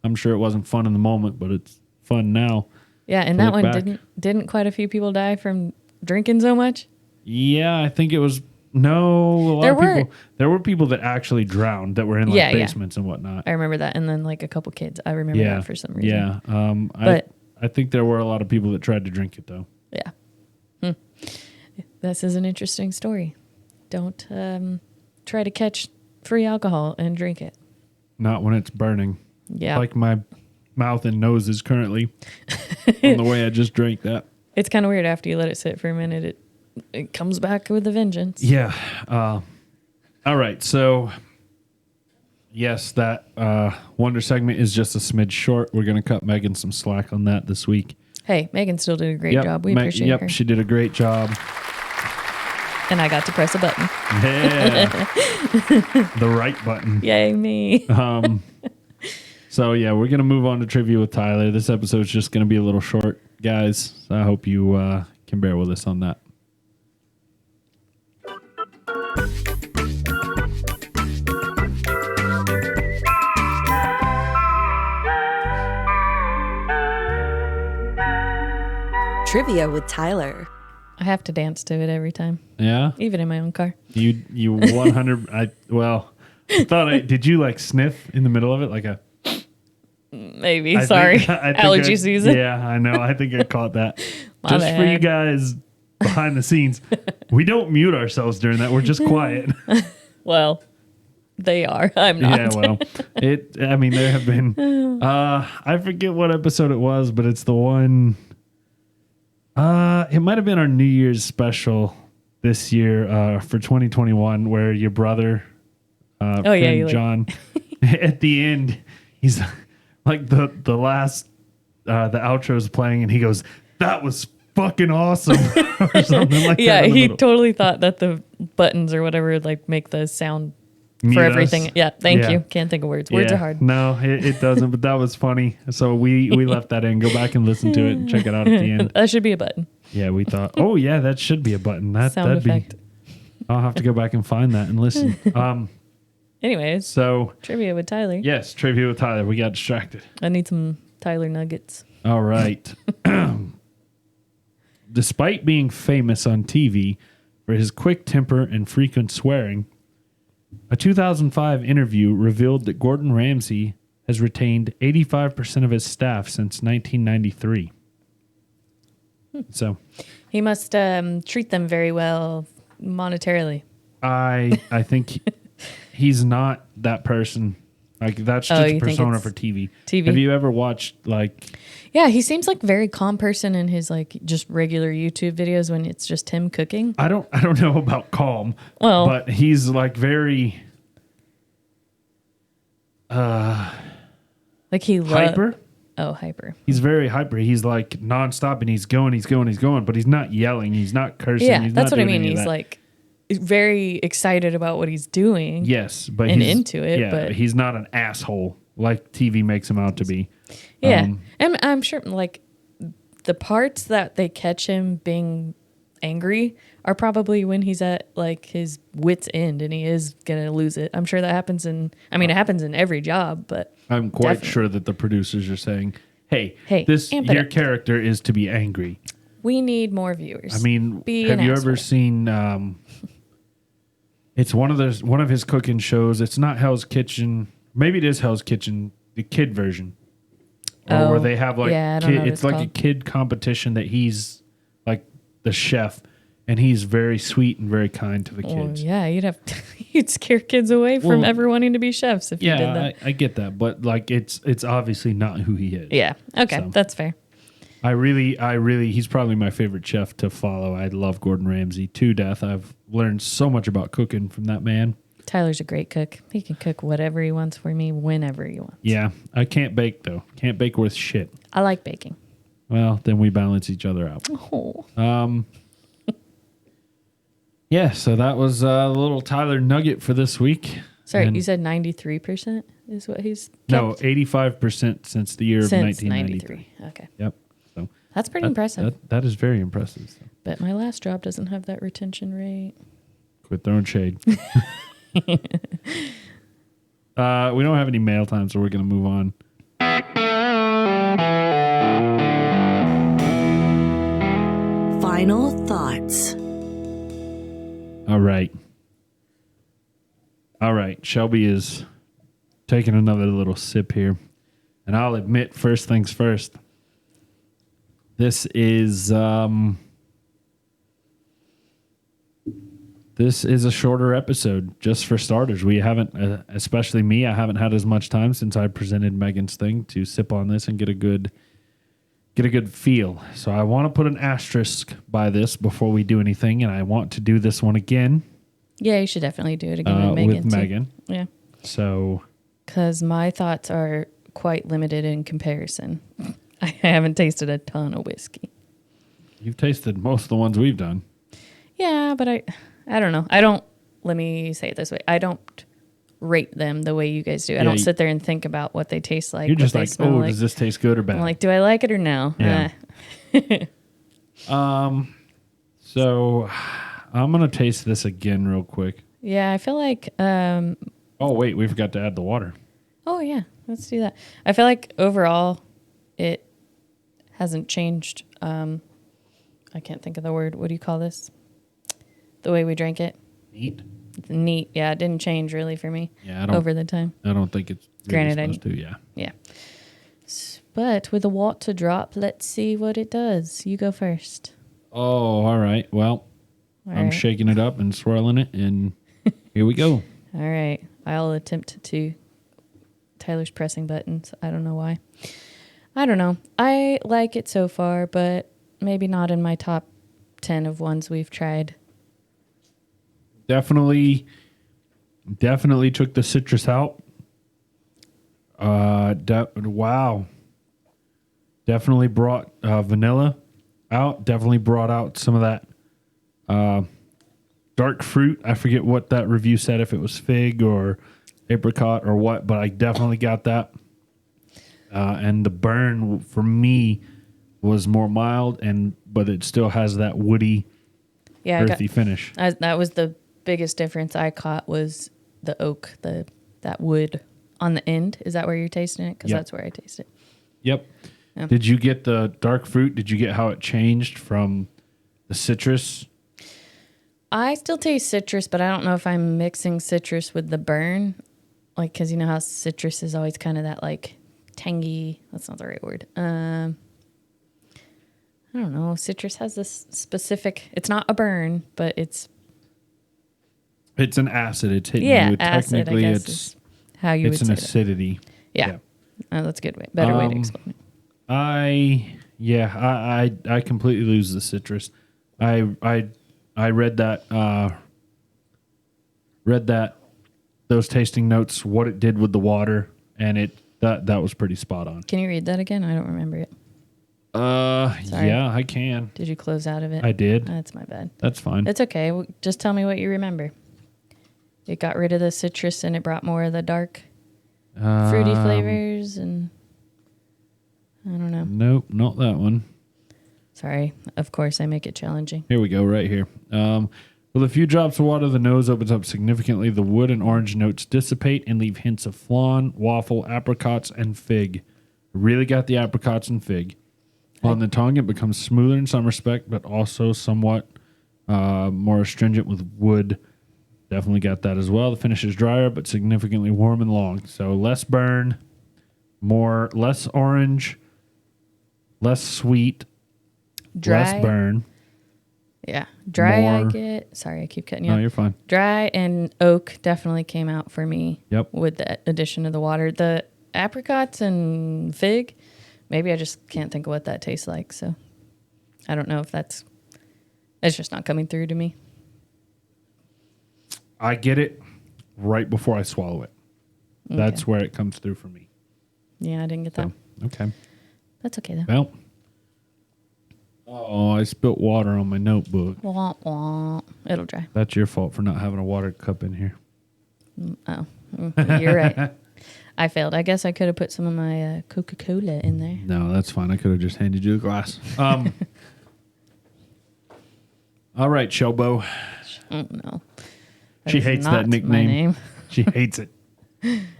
I'm sure it wasn't fun in the moment, but it's fun now. Yeah, and that one didn't quite a few people die from drinking so much? Yeah, I think it was there were people that actually drowned that were in basements and whatnot. I remember that, and then like a couple kids. I remember that for some reason. Yeah, I think there were a lot of people that tried to drink it though. Yeah. This is an interesting story. Don't try to catch free alcohol and drink it. Not when it's burning. Yeah. Like my mouth and nose is currently on the way I just drank that. It's kind of weird after you let it sit for a minute. It comes back with a vengeance. Yeah. All right. So, yes, that Wonder segment is just a smidge short. We're going to cut Megan some slack on that this week. Hey, Megan still did a great job. We appreciate her. Yep, she did a great job. And I got to press a button. Yeah. The right button. Yay, me. So, yeah, we're going to move on to trivia with Tyler. This episode's just going to be a little short, guys. So I hope you can bear with us on that. Trivia with Tyler. I have to dance to it every time. Yeah? Even in my own car. You 100... Did you like sniff in the middle of it like a? Maybe. Sorry. Allergy season. Yeah, I know. I think I caught that. My Just for you bad. guys behind the scenes, we don't mute ourselves during that. We're just quiet. Well, they are. I'm not. Yeah, well, I mean, there have been. I forget what episode it was, but it's the one. It might have been our New Year's special this year for 2021, where your brother, friend John, at the end, he's like the last the outro's playing, and he goes, "That was fucking awesome," or something like that. Yeah, in the he middle. totally thought that the buttons or whatever like make the sound Mute for us. everything. Yeah, thank Yeah. you. Can't think of words. Words Yeah. are hard. No, it doesn't. But that was funny. So we left that in. Go back and listen to it and check it out at the end. That should be a button. Yeah, we thought, oh yeah, that should be a button. Sound That'd effect. be. I'll have to go back and find that and listen. Anyways, So trivia with Tyler. yes, trivia with Tyler. We got distracted. I need some Tyler nuggets. All right. Despite being famous on TV for his quick temper and frequent swearing, a 2005 interview revealed that Gordon Ramsay has retained 85% of his staff since 1993. So He must treat them very well monetarily. I think he's not that person. Like that's Oh, just a you think persona it's for TV. TV? Have you ever watched like Yeah, he seems like a very calm person in his like just regular YouTube videos when it's just him cooking. I don't know about calm, Well- but he's like very Like he hyper. Oh, hyper. He's very hyper. He's like nonstop, and he's going, but he's not yelling. He's not cursing. Yeah, he's that's not what I doing mean. any of He's that. like very excited about what he's doing. yes, but and he's into it, Yeah, but- he's not an asshole like TV makes him out to be. Yeah. And I'm sure like the parts that they catch him being angry are probably when he's at like his wit's end and he is going to lose it. I'm sure that happens it happens in every job, but I'm quite Definitely. sure that the producers are saying, "Hey, Hey, this amp it your up." character is to be angry." we need more viewers. I mean, Be have an you asshole. ever seen? It's one of his cooking shows. It's not Hell's Kitchen. Maybe it is Hell's Kitchen, the kid version, or where they have like yeah, I don't know what it's like a called. kid competition that he's like the chef, and he's very sweet and very kind to the Well, kids. yeah, you'd scare kids away from Well, ever wanting to be chefs if you did Yeah, that. I get that, but like it's obviously not who he is. Yeah. Okay, So. that's fair. I really, he's probably my favorite chef to follow. I love Gordon Ramsay to death. I've learned so much about cooking from that man. Tyler's a great cook. He can cook whatever he wants for me whenever he wants. Yeah, I can't bake though. Can't bake worth shit. I like baking. Well, then we balance each other out. Oh. Yeah, so that was a little Tyler nugget for this week. Sorry, And- you said 93% is what he's No, kept? 85% since the year of Since 1993. 93. Okay. Yep. So That's pretty impressive. That is very impressive. So But my last job doesn't have that retention rate. quit throwing shade. We don't have any mail time, so we're going to move on. Final thoughts. All right. Shelby is taking another little sip here. And I'll admit, first things first, this is a shorter episode, just for starters. We haven't, especially me, I haven't had as much time since I presented Megan's thing to sip on this and get a good feel. So I want to put an asterisk by this before we do anything, and I want to do this one again Yeah, you should definitely do it again with Megan. with too. Megan. Yeah. So Because my thoughts are quite limited in comparison. I haven't tasted a ton of whiskey. you've tasted most of the ones we've done. Yeah, but I don't know. Let me say it this way. I don't rate them the way you guys do. I don't sit there and think about what they taste like. You're just what they like, smell oh, like. does this taste good or bad? I'm like, do I like it or no? Yeah. So I'm going to taste this again real quick. Yeah, I feel like, Oh, wait, we forgot to add the water. oh yeah, let's do that. I feel like overall it hasn't changed. I can't think of the word. What do you call this? The way we drank it. Neat. Neat. Yeah, it didn't change really for me Yeah, over the time. I don't think it's really Granted, supposed to. Yeah. Yeah. But with a water drop, let's see what it does. You go first. Oh, all right. Well, I'm right. shaking it up and swirling it, and here we go. All right. I'll attempt to. Tyler's pressing buttons. I don't know why. I don't know. I like it so far, but maybe not in my top 10 of ones we've tried. Definitely took the citrus out. Wow. Definitely brought vanilla out. Definitely brought out some of that dark fruit. I forget what that review said, if it was fig or apricot or what, but I definitely got that. And the burn for me was more mild, but it still has that woody, earthy finish. That was the biggest difference I caught, was the oak, that wood on the end. Is that where you're tasting it? Because that's where I taste it. Yep. Did you get the dark fruit? Did you get how it changed from the citrus? I still taste citrus, but I don't know if I'm mixing citrus with the burn. Like, because you know how citrus is always kind of that, like, tangy. That's not the right word. I don't know. Citrus has this specific, it's not a burn, but it's an acid. It's hitting you. Acid, Technically, I guess, is how you would say an that. acidity. Yeah. That's a good way. Better way to explain it. I completely lose the citrus. I read that those tasting notes, what it did with the water, and that was pretty spot on. Can you read that again? I don't remember it. Sorry. Yeah, I can. Did you close out of it? I did. That's my bad. That's fine. It's okay. Just tell me what you remember. It got rid of the citrus and it brought more of the dark, fruity flavors, and I don't know. Nope, not that one. Sorry. Of course, I make it challenging. Here we go, right here. With a few drops of water, the nose opens up significantly. The wood and orange notes dissipate and leave hints of flan, waffle, apricots, and fig. Really got the apricots and fig. On the tongue, it becomes smoother in some respect, but also somewhat more astringent with wood. Definitely got that as well. The finish is drier, but significantly warm and long. So less burn, less orange, less sweet, Dry. less burn. Yeah. Dry, I More. get. Sorry, I keep cutting you No, off. you're fine. Dry and oak definitely came out for me. Yep. With the addition of the water. The apricots and fig, maybe I just can't think of what that tastes like. So I don't know if it's just not coming through to me. I get it right before I swallow it. Okay. That's where it comes through for me. Yeah, I didn't get that. So, okay. That's okay, though. Well. Oh, I spilt water on my notebook. Wah, wah. It'll dry. That's your fault for not having a water cup in here. Oh, you're right. I failed. I guess I could have put some of my Coca-Cola in there. No, that's fine. I could have just handed you a glass. All right, Shelbo. Oh, no. She is hates not that my nickname. name. She hates it.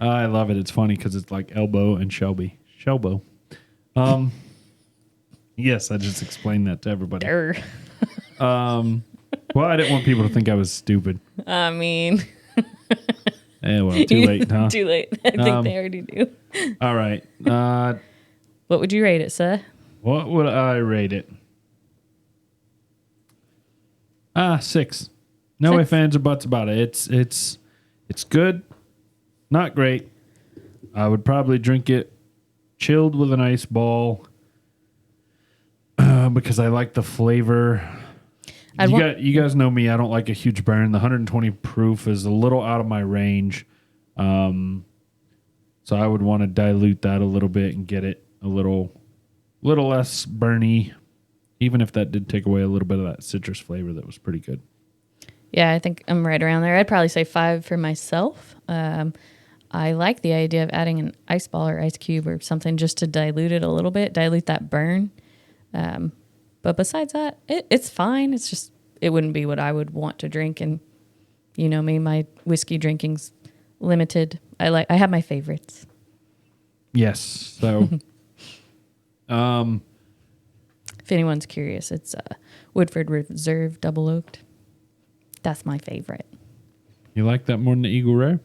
I love it. It's funny because it's like Elbow and Shelby. Shelbo. Yes, I just explained that to everybody. Durr. Well, I didn't want people to think I was stupid. I mean, Well, too late, huh? too late. I think they already do. All right. What would you rate it, sir? What would I rate it? 6. No 6. ifs, ands, or buts about it. It's good, not great. I would probably drink it chilled with an ice ball because I like the flavor. You guys know me. I don't like a huge burn. The 120 proof is a little out of my range. So I would want to dilute that a little bit and get it a little less burny, even if that did take away a little bit of that citrus flavor that was pretty good. Yeah, I think I'm right around there. I'd probably say 5 for myself. I like the idea of adding an ice ball or ice cube or something just to dilute it a little bit, dilute that burn. But besides that, it's fine. It's just, it wouldn't be what I would want to drink. And you know me, my whiskey drinking's limited. I have my favorites. Yes. So, if anyone's curious, it's Woodford Reserve Double Oaked. That's my favorite. You like that more than the Eagle Rare?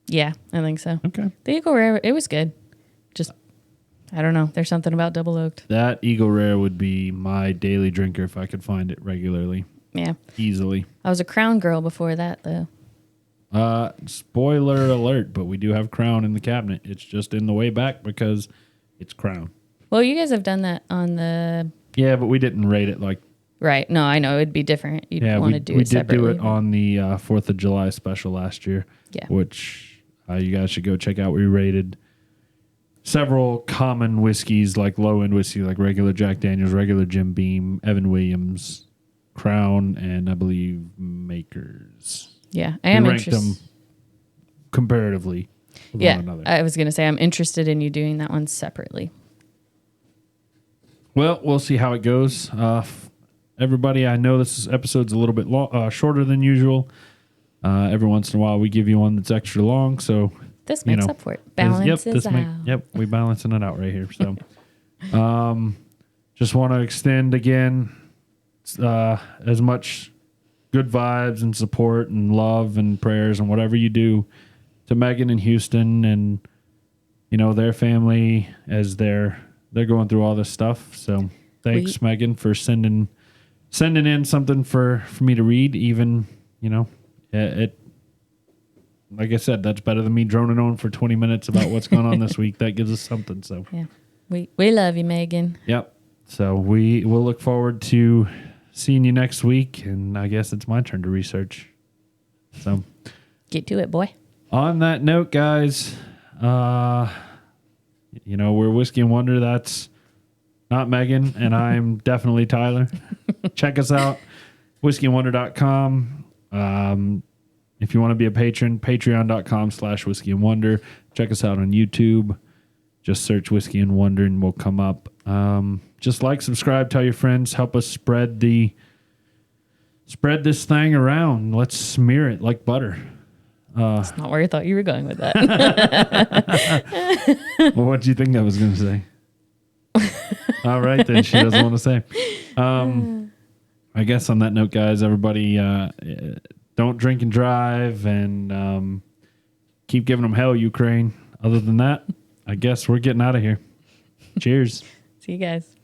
Yeah, I think so. Okay. The Eagle Rare, it was good. Just, I don't know. There's something about double oaked. That Eagle Rare would be my daily drinker if I could find it regularly. Yeah. Easily. I was a Crown girl before that, though. Spoiler alert, but we do have Crown in the cabinet. It's just in the way back because it's Crown. Well, you guys have done that on the... Yeah, but we didn't rate it like... Right. No, I know. It'd be different. You'd want to do it separately. We did do it on the 4th of July special last year. Yeah. Which you guys should go check out. We rated several common whiskeys, like low-end whiskey, like regular Jack Daniels, regular Jim Beam, Evan Williams, Crown, and I believe Makers. Yeah, I am we ranked interested. them comparatively with Yeah, one another. I was going to say I'm interested in you doing that one separately. Well, we'll see how it goes. Everybody, I know this episode's a little bit shorter than usual. Every once in a while, we give you one that's extra long, so This makes up for it. Balances out. We balancing it out right here. So, just want to extend again as much good vibes and support and love and prayers and whatever you do to Megan and Houston and their family as they're going through all this stuff. So thanks, Megan, for sending in something for me to read. Even it like I said, that's better than me droning on for 20 minutes about what's going on this week. That gives us something. So yeah, we love you, Megan. Yep. So we'll look forward to seeing you next week, and I guess it's my turn to research. So get to it, boy. On that note, guys, we're Whiskey and Wonder. That's not Megan, and I'm definitely Tyler. Check us out, whiskeyandwonder.com. If you want to be a patron, patreon.com/Whiskey and Wonder. Check us out on YouTube. Just search Whiskey and Wonder and we'll come up. Just like, subscribe, tell your friends, help us spread this thing around. Let's smear it like butter. That's not where I thought you were going with that. Well, what do you think I was going to say? All right, then she doesn't want to say. I guess on that note, guys, everybody, don't drink and drive, and keep giving them hell, Ukraine. Other than that, I guess we're getting out of here. Cheers. See you guys.